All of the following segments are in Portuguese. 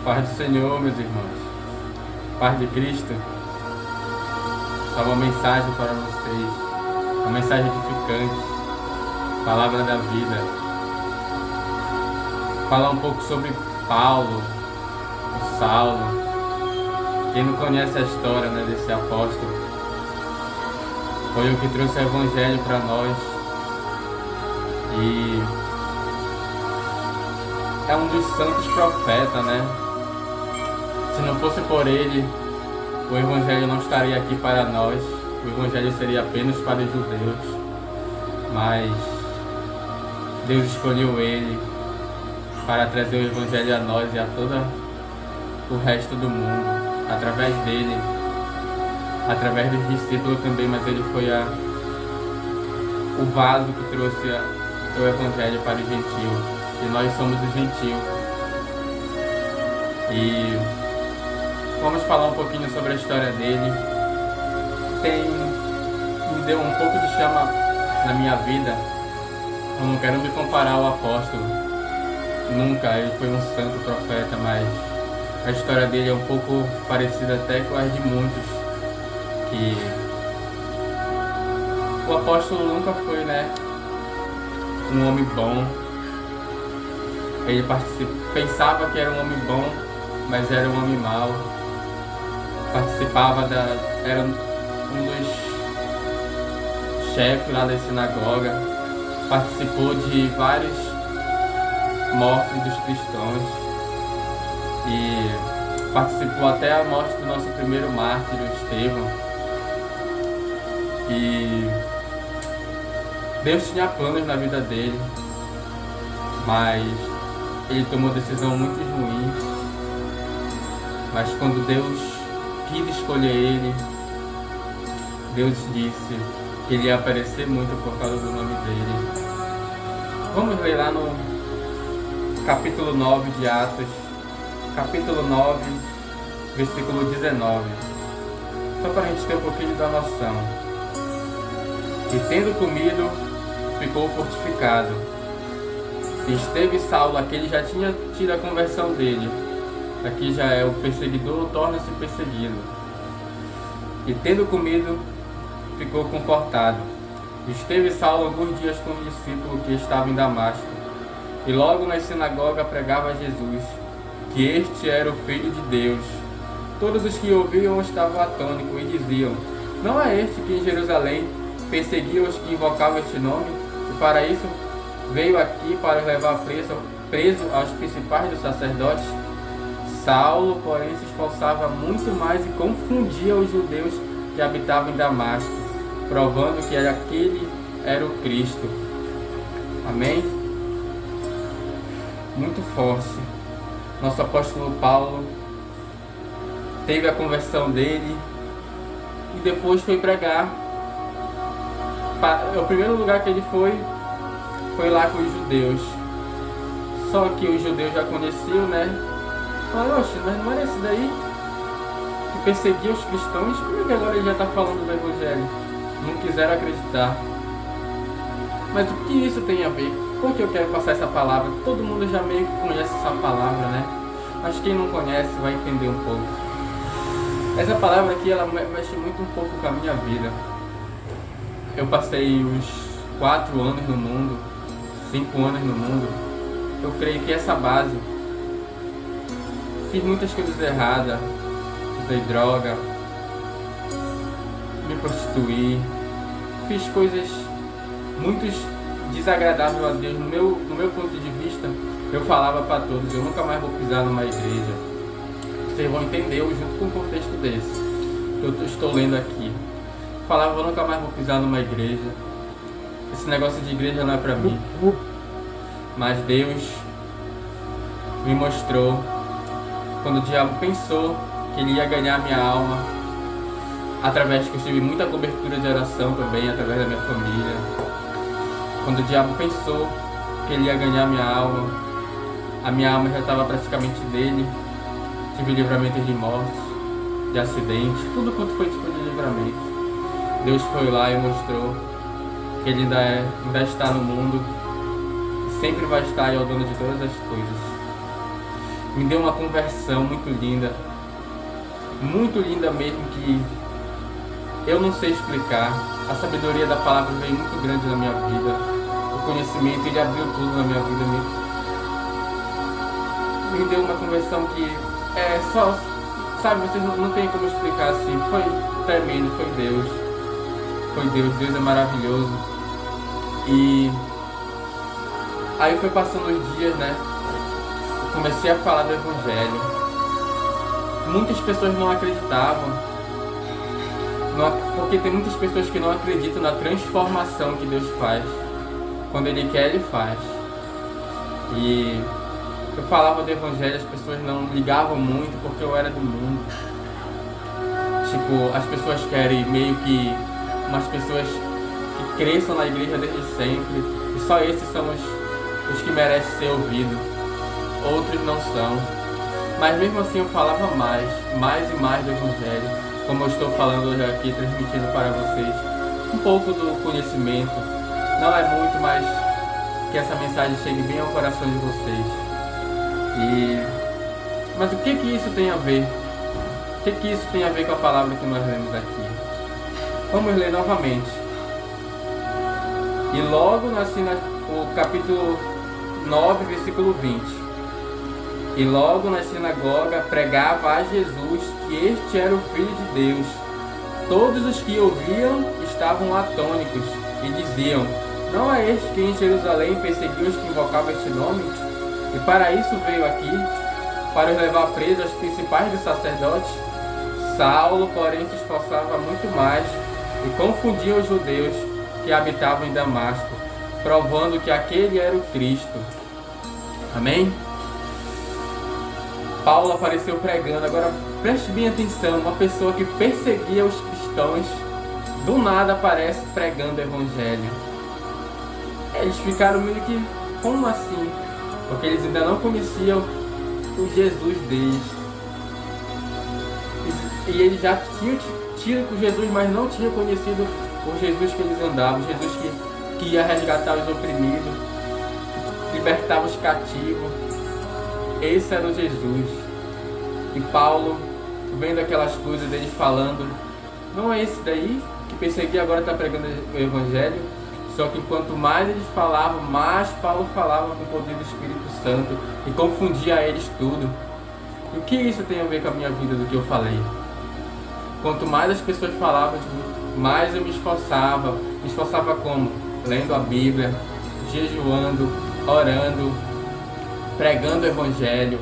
Paz do Senhor, meus irmãos. Paz de Cristo. Só uma mensagem para vocês. Uma mensagem edificante. Palavra da vida. Falar um pouco sobre Paulo, o Saulo. Quem não conhece a história, né, desse apóstolo, foi o que trouxe o Evangelho para nós. E é um dos santos profetas, né? Se não fosse por ele, o Evangelho não estaria aqui para nós. O Evangelho seria apenas para os judeus. Mas Deus escolheu ele para trazer o Evangelho a nós e a todo o resto do mundo, através dele, através dos discípulos também, mas ele foi o vaso que trouxe o Evangelho para os gentios, e nós somos os gentios. E vamos falar um pouquinho sobre a história dele, que me deu um pouco de chama na minha vida. Eu não quero me comparar ao apóstolo, nunca, ele foi um santo profeta, mas a história dele é um pouco parecida até com as de muitos, que o apóstolo nunca foi, né, um homem bom. Ele pensava que era um homem bom, mas era um homem mau. Era um dos chefes lá da sinagoga, participou de várias mortes dos cristãos e participou até a morte do nosso primeiro mártir, Estevão. E Deus tinha planos na vida dele, mas ele tomou decisão muito ruins. Mas quando Deus quis escolher ele, Deus disse que ele ia aparecer muito por causa do nome dele. Vamos ler lá no capítulo 9 de Atos, capítulo 9, versículo 19, só para a gente ter um pouquinho da noção. E tendo comido, ficou fortificado. E esteve Saulo, aquele já tinha tido a conversão dele. Aqui já é o perseguidor, torna-se perseguido. E tendo comido, ficou confortado. Esteve Saulo alguns dias com os discípulos que estavam em Damasco. E logo na sinagoga pregava a Jesus, que este era o Filho de Deus. Todos os que ouviam estavam atônitos e diziam: não é este que em Jerusalém perseguia os que invocavam este nome? E para isso veio aqui para levar preso aos principais dos sacerdotes? Saulo, porém, se esforçava muito mais e confundia os judeus que habitavam em Damasco, provando que aquele era o Cristo. Amém? Muito forte. Nosso apóstolo Paulo teve a conversão dele e depois foi pregar. O primeiro lugar que ele foi lá com os judeus. Só que os judeus já conheciam, né? Falaram: oxe, mas não era esse daí que perseguia os cristãos? Como é que agora ele já está falando do Evangelho? Não quiseram acreditar. Mas o que isso tem a ver? Por que eu quero passar essa palavra? Todo mundo já meio que conhece essa palavra, né? Mas quem não conhece vai entender um pouco. Essa palavra aqui, ela mexe muito um pouco com a minha vida. Eu passei uns 4 anos no mundo, 5 anos no mundo. Eu creio que essa base, fiz muitas coisas erradas, usei droga, me prostituí, fiz coisas muito desagradáveis a Deus. No meu ponto de vista, eu falava para todos: eu nunca mais vou pisar numa igreja. Vocês vão entender junto com um contexto desse que eu estou lendo aqui. Falava: eu nunca mais vou pisar numa igreja, esse negócio de igreja não é para mim. Mas Deus me mostrou, quando o diabo pensou que ele ia ganhar minha alma, através que eu tive muita cobertura de oração também, através da minha família. Quando o diabo pensou que ele ia ganhar minha alma, a minha alma já estava praticamente dele. Tive livramento de morte, de acidente, tudo quanto foi tipo de livramento. Deus foi lá e mostrou que ele ainda está no mundo e sempre vai estar, e é o dono de todas as coisas. me deu uma conversão muito linda mesmo, que eu não sei explicar. A sabedoria da palavra veio muito grande na minha vida, o conhecimento, ele abriu tudo na minha vida, me deu uma conversão que é só, sabe, vocês não tem como explicar assim, foi tremendo, foi Deus é maravilhoso. E aí foi passando os dias, né, eu comecei a falar do Evangelho, muitas pessoas não acreditavam, porque tem muitas pessoas que não acreditam na transformação que Deus faz, quando Ele quer, Ele faz. E eu falava do Evangelho, as pessoas não ligavam muito porque eu era do mundo. Tipo, as pessoas querem meio que umas pessoas que cresçam na igreja desde sempre, e só esses são os que merecem ser ouvidos, outros não são. Mas mesmo assim eu falava mais e mais do Evangelho, como eu estou falando hoje aqui, transmitindo para vocês um pouco do conhecimento. Não é muito, mas que essa mensagem chegue bem ao coração de vocês. Mas o que isso tem a ver? O que isso tem a ver com a palavra que nós lemos aqui? Vamos ler novamente. E logo o capítulo 9, versículo 20. E logo na sinagoga pregava a Jesus que este era o Filho de Deus. Todos os que ouviam estavam atônicos e diziam: não é este que em Jerusalém perseguiu os que invocavam este nome? E para isso veio aqui, para os levar presos aos principais dos sacerdotes? Saulo, porém, se esforçava muito mais e confundia os judeus que habitavam em Damasco, provando que aquele era o Cristo. Amém? Paulo apareceu pregando. Agora preste bem atenção, uma pessoa que perseguia os cristãos, do nada aparece pregando o Evangelho. Eles ficaram meio que, como assim? Porque eles ainda não conheciam o Jesus deles. E eles já tinham tido com Jesus, mas não tinham conhecido o Jesus que eles andavam, o Jesus que ia resgatar os oprimidos, libertar os cativos. Esse era o Jesus. E Paulo, vendo aquelas coisas deles falando, não é esse daí que perseguia, agora está pregando o Evangelho? Só que quanto mais eles falavam, mais Paulo falava com o poder do Espírito Santo e confundia eles tudo. E o que isso tem a ver com a minha vida, do que eu falei? Quanto mais as pessoas falavam, mais eu me esforçava. Me esforçava como? Lendo a Bíblia, jejuando, orando, pregando o Evangelho.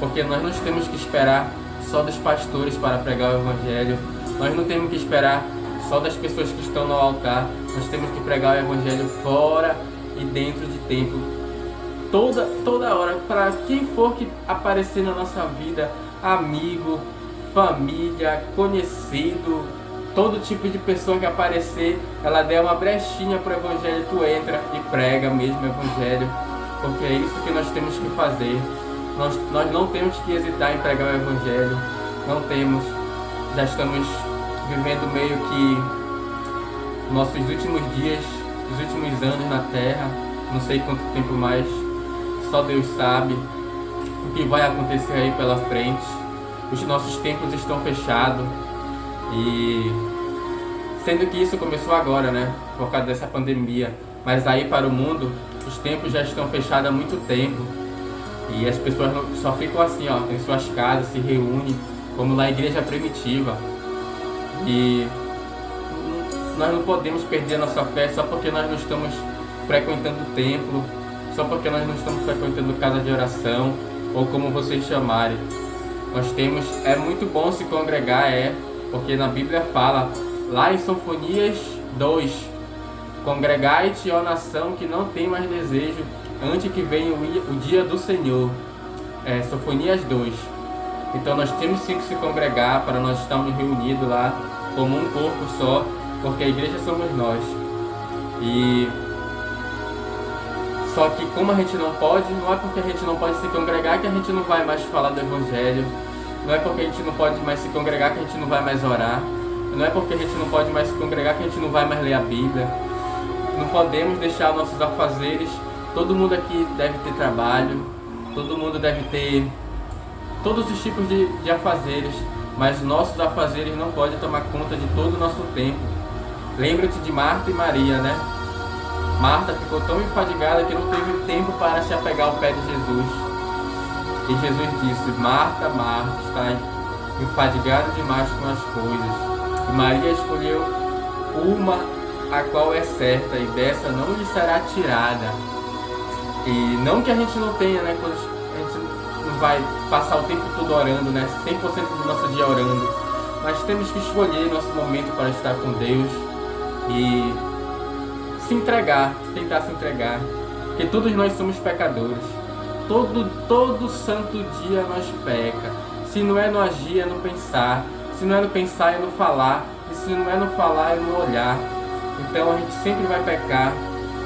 Porque nós não temos que esperar só dos pastores para pregar o Evangelho. Nós não temos que esperar só das pessoas que estão no altar. Nós temos que pregar o Evangelho fora e dentro de templo. Toda hora, para quem for que aparecer na nossa vida, amigo, família, conhecido, todo tipo de pessoa que aparecer, ela der uma brechinha para o Evangelho, tu entra e prega mesmo o Evangelho, porque é isso que nós temos que fazer. Nós não temos que hesitar em pregar o Evangelho, não temos. Já estamos vivendo meio que nossos últimos dias, os últimos anos na Terra, não sei quanto tempo mais, só Deus sabe o que vai acontecer aí pela frente. Os nossos templos estão fechados, e sendo que isso começou agora, né, por causa dessa pandemia, mas aí para o mundo os templos já estão fechados há muito tempo, e as pessoas só ficam assim, ó, em suas casas, se reúnem como na igreja primitiva. E nós não podemos perder a nossa fé só porque nós não estamos frequentando o templo, só porque nós não estamos frequentando casa de oração, ou como vocês chamarem. É muito bom se congregar, porque na Bíblia fala, lá em Sofonias 2, congregai-te, ó nação, que não tem mais desejo, antes que venha o dia do Senhor. Sofonias 2. Então nós temos sim que se congregar para nós estarmos reunidos lá como um corpo só, porque a igreja somos nós. E só que como a gente não pode, não é porque a gente não pode se congregar que a gente não vai mais falar do Evangelho, não é porque a gente não pode mais se congregar que a gente não vai mais orar, não é porque a gente não pode mais se congregar que a gente não vai mais ler a Bíblia. Não podemos deixar nossos afazeres. Todo mundo aqui deve ter trabalho, todo mundo deve ter todos os tipos de afazeres, mas nossos afazeres não podem tomar conta de todo o nosso tempo. Lembra-te de Marta e Maria, né? Marta ficou tão enfadigada que não teve tempo para se apegar ao pé de Jesus. E Jesus disse: Marta, Marta, está enfadigada demais com as coisas. E Maria escolheu uma a qual é certa, e dessa não lhe será tirada. E não que a gente não tenha, né? Quando a gente não vai passar o tempo todo orando, né? 100% do nosso dia orando. Mas temos que escolher nosso momento para estar com Deus e se entregar, tentar se entregar. Porque todos nós somos pecadores. Todo santo dia nós peca. Se não é no agir, é no pensar. Se não é no pensar, é no falar. E se não é no falar, é no olhar. Então a gente sempre vai pecar.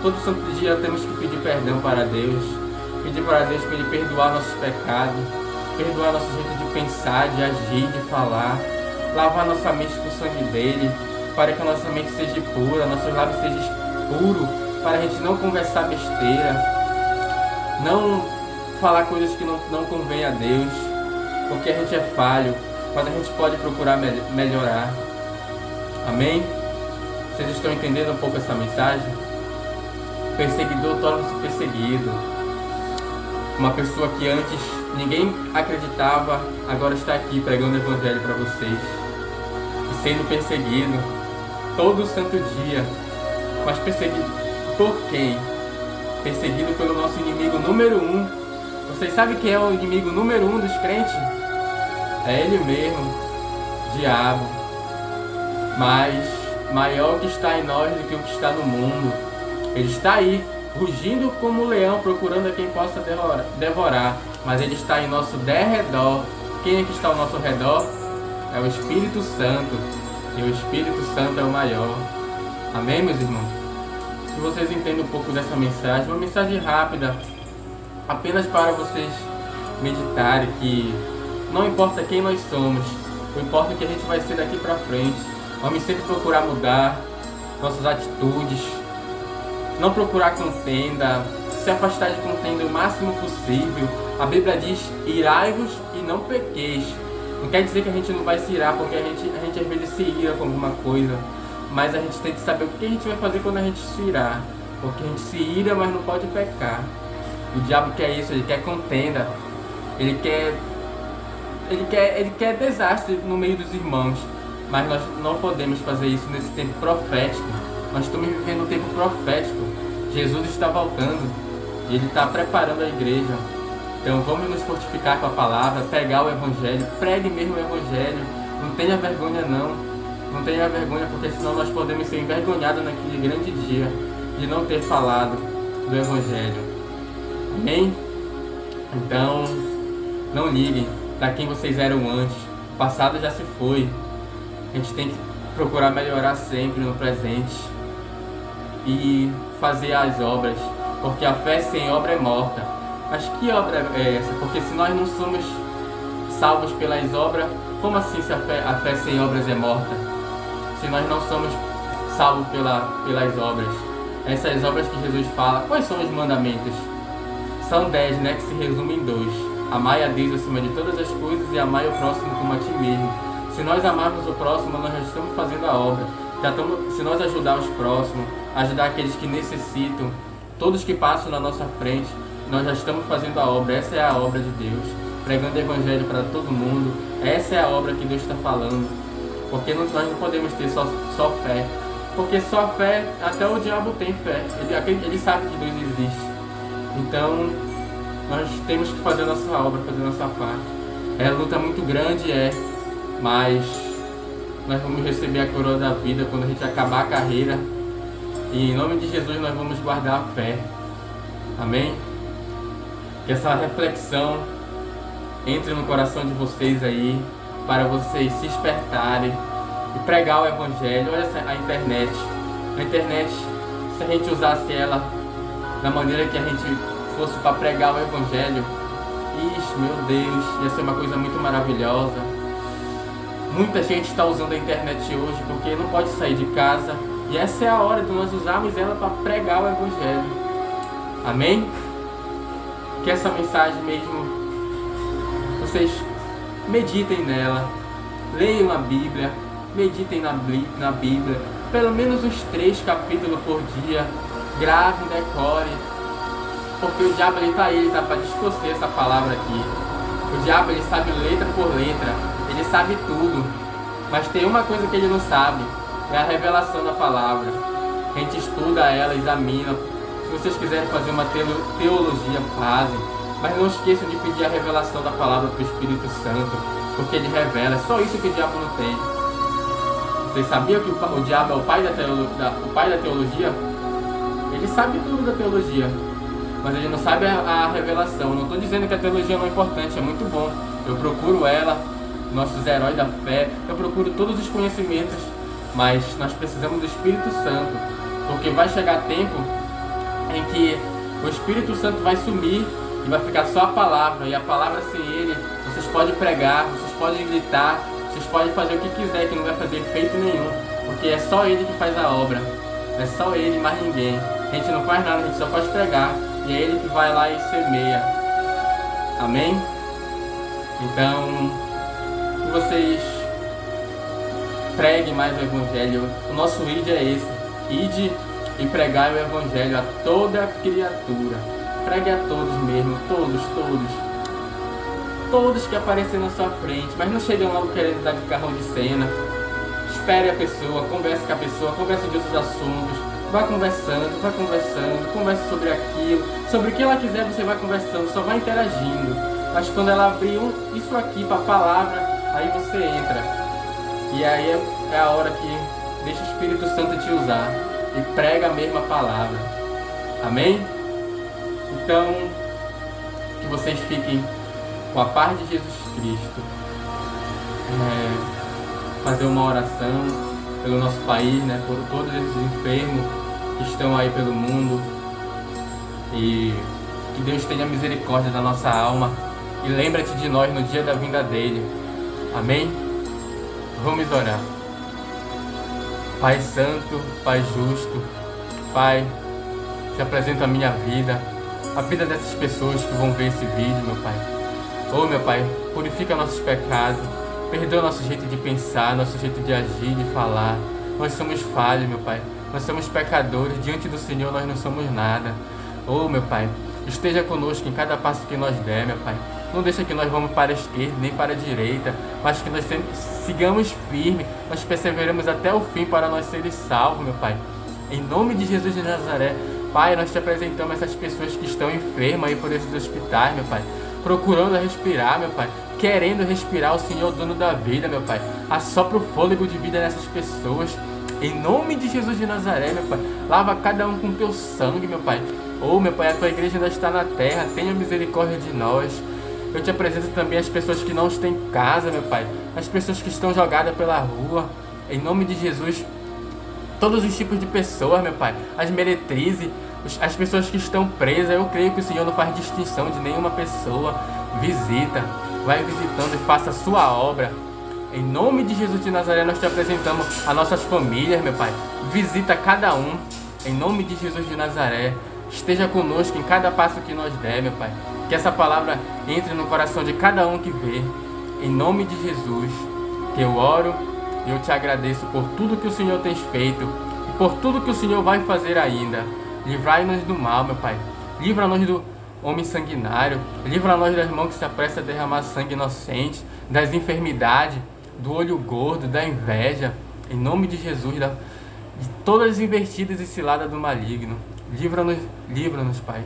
Todo santo dia temos que pedir perdão para Deus. Pedir para Deus para Ele perdoar nossos pecados. Perdoar nosso jeito de pensar, de agir, de falar. Lavar nossa mente com o sangue dEle. Para que a nossa mente seja pura, nossos lábios sejam puros. Para a gente não conversar besteira. Não falar coisas que não convém a Deus. Porque a gente é falho. Mas a gente pode procurar melhorar. Amém? Vocês estão entendendo um pouco essa mensagem? Perseguidor torna-se perseguido. Uma pessoa que antes ninguém acreditava, agora está aqui pregando o Evangelho para vocês. E sendo perseguido todo santo dia. Mas perseguido por quem? Perseguido pelo nosso inimigo número 1. Vocês sabem quem é o inimigo número 1 dos crentes? É ele mesmo, diabo. Mas maior que está em nós do que o que está no mundo. Ele está aí, rugindo como um leão, procurando a quem possa devorar. Mas ele está em nosso derredor. Quem é que está ao nosso redor? É o Espírito Santo. E o Espírito Santo é o maior. Amém, meus irmãos? Que vocês entendam um pouco dessa mensagem. Uma mensagem rápida, apenas para vocês meditarem que não importa quem nós somos, o importa é que a gente vai ser daqui para frente. Vamos sempre procurar mudar nossas atitudes, não procurar contenda, se afastar de contenda o máximo possível. A Bíblia diz: irai-vos e não pequeis. Não quer dizer que a gente não vai se irar, porque a gente às vezes se ira com alguma coisa, mas a gente tem que saber o que a gente vai fazer quando a gente se irar, porque a gente se ira, mas não pode pecar. O diabo quer isso, ele quer contenda, ele quer desastre no meio dos irmãos. Mas nós não podemos fazer isso nesse tempo profético. Nós estamos vivendo um tempo profético. Jesus está voltando e Ele está preparando a igreja. Então vamos nos fortificar com a palavra, pegar o Evangelho, pregue mesmo o Evangelho. Não tenha vergonha não. Não tenha vergonha, porque senão nós podemos ser envergonhados naquele grande dia de não ter falado do Evangelho. Amém? Então, não liguem para quem vocês eram antes. O passado já se foi. A gente tem que procurar melhorar sempre no presente e fazer as obras, porque a fé sem obra é morta. Mas que obra é essa? Porque se nós não somos salvos pelas obras, como assim se a fé sem obras é morta? Se nós não somos salvos pelas obras. Essas obras que Jesus fala, quais são os mandamentos? São 10, né, que se resumem em 2. Amai a Deus acima de todas as coisas e amai o próximo como a ti mesmo. Se nós amarmos o próximo, nós já estamos fazendo a obra. Se nós ajudar os próximos, ajudar aqueles que necessitam, todos que passam na nossa frente, nós já estamos fazendo a obra. Essa é a obra de Deus, pregando o Evangelho para todo mundo. Essa é a obra que Deus está falando. Porque nós não podemos ter só fé. Porque só fé, até o diabo tem fé. Ele sabe que Deus existe. Então, nós temos que fazer a nossa obra, fazer a nossa parte. É luta muito grande, mas nós vamos receber a coroa da vida quando a gente acabar a carreira. E em nome de Jesus nós vamos guardar a fé. Amém? Que essa reflexão entre no coração de vocês aí, para vocês se despertarem e pregar o Evangelho. Olha a internet. A internet, se a gente usasse ela da maneira que a gente fosse para pregar o Evangelho, meu Deus, ia ser uma coisa muito maravilhosa. Muita gente está usando a internet hoje porque não pode sair de casa. E essa é a hora de nós usarmos ela para pregar o Evangelho. Amém? Que essa mensagem mesmo vocês meditem nela, leiam a Bíblia, meditem na Bíblia, pelo menos uns 3 capítulos por dia, gravem, decorem, porque o diabo ele tá para distorcer essa palavra aqui. O diabo ele sabe letra por letra, ele sabe tudo, mas tem uma coisa que ele não sabe, é a revelação da palavra. A gente estuda ela, examina. Se vocês quiserem fazer uma teologia, fazem, mas não esqueçam de pedir a revelação da palavra para o Espírito Santo, porque ele revela. É só isso que o diabo não tem. Vocês sabiam que o diabo é o pai da teologia? Ele sabe tudo da teologia, mas ele não sabe a revelação. Eu não estou dizendo que a teologia não é importante, é muito bom. Eu procuro ela, nossos heróis da fé, eu procuro todos os conhecimentos, mas nós precisamos do Espírito Santo, porque vai chegar tempo em que o Espírito Santo vai sumir e vai ficar só a palavra, e a palavra sem ele, vocês podem pregar, vocês podem gritar, vocês podem fazer o que quiser, que não vai fazer efeito nenhum, porque é só ele que faz a obra, é só ele, mais ninguém. A gente não faz nada, a gente só pode pregar, e é ele que vai lá e semeia. Amém? Então, que vocês preguem mais o Evangelho. O nosso id é esse: ide e pregai o Evangelho a toda criatura. Pregue a todos mesmo, todos que aparecerem na sua frente, mas não cheguem logo querendo dar de carrão de cena. Espere a pessoa, converse com a pessoa, converse de outros assuntos, vai conversando, converse sobre aquilo, sobre o que ela quiser, você vai conversando, só vai interagindo. Mas quando ela abrir isso aqui para a palavra, aí você entra, e aí é a hora que deixa o Espírito Santo te usar e prega a mesma palavra. Amém? Então, que vocês fiquem com a paz de Jesus Cristo. Fazer uma oração pelo nosso país, né, por todos esses enfermos que estão aí pelo mundo, e que Deus tenha misericórdia da nossa alma e lembra-te de nós no dia da vinda dele. Amém? Vamos orar. Pai Santo, Pai Justo, Pai, te apresento a minha vida, a vida dessas pessoas que vão ver esse vídeo, meu Pai. Oh, meu Pai, purifica nossos pecados, perdoa nosso jeito de pensar, nosso jeito de agir, de falar. Nós somos falhos, meu Pai. Nós somos pecadores, diante do Senhor nós não somos nada. Oh, meu Pai, esteja conosco em cada passo que nós der, meu Pai. Não deixa que nós vamos para a esquerda, nem para a direita, mas que nós sigamos firmes, nós perseveremos até o fim para nós sermos salvos, meu Pai. Em nome de Jesus de Nazaré, Pai, nós te apresentamos essas pessoas que estão enfermas aí por esses hospitais, meu Pai, procurando respirar, meu Pai, querendo respirar, o Senhor, dono da vida, meu Pai. Assopra o fôlego de vida nessas pessoas, em nome de Jesus de Nazaré, meu Pai. Lava cada um com teu sangue, meu Pai. Oh, meu Pai, a tua igreja ainda está na terra, tenha misericórdia de nós. Eu te apresento também as pessoas que não têm casa, meu Pai, as pessoas que estão jogadas pela rua, em nome de Jesus. Todos os tipos de pessoas, meu Pai, as meretrizes, as pessoas que estão presas, eu creio que o Senhor não faz distinção de nenhuma pessoa. Visita, vai visitando e faça a sua obra. Em nome de Jesus de Nazaré, nós te apresentamos as nossas famílias, meu Pai. Visita cada um, em nome de Jesus de Nazaré. Esteja conosco em cada passo que nós der, meu Pai. Que essa palavra entre no coração de cada um que vê. Em nome de Jesus, que eu oro e eu te agradeço por tudo que o Senhor tem feito e por tudo que o Senhor vai fazer ainda. Livrai-nos do mal, meu Pai. Livra-nos do homem sanguinário. Livra-nos do irmão que se apressa a derramar sangue inocente, das enfermidades, do olho gordo, da inveja. Em nome de Jesus, de todas as investidas e ciladas do maligno. Livra-nos, Pai.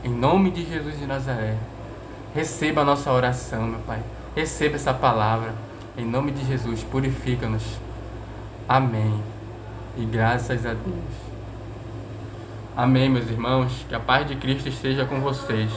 Em nome de Jesus de Nazaré. Receba a nossa oração, meu Pai. Receba essa palavra. Em nome de Jesus, purifica-nos. Amém. E graças a Deus. Amém, meus irmãos. Que a paz de Cristo esteja com vocês.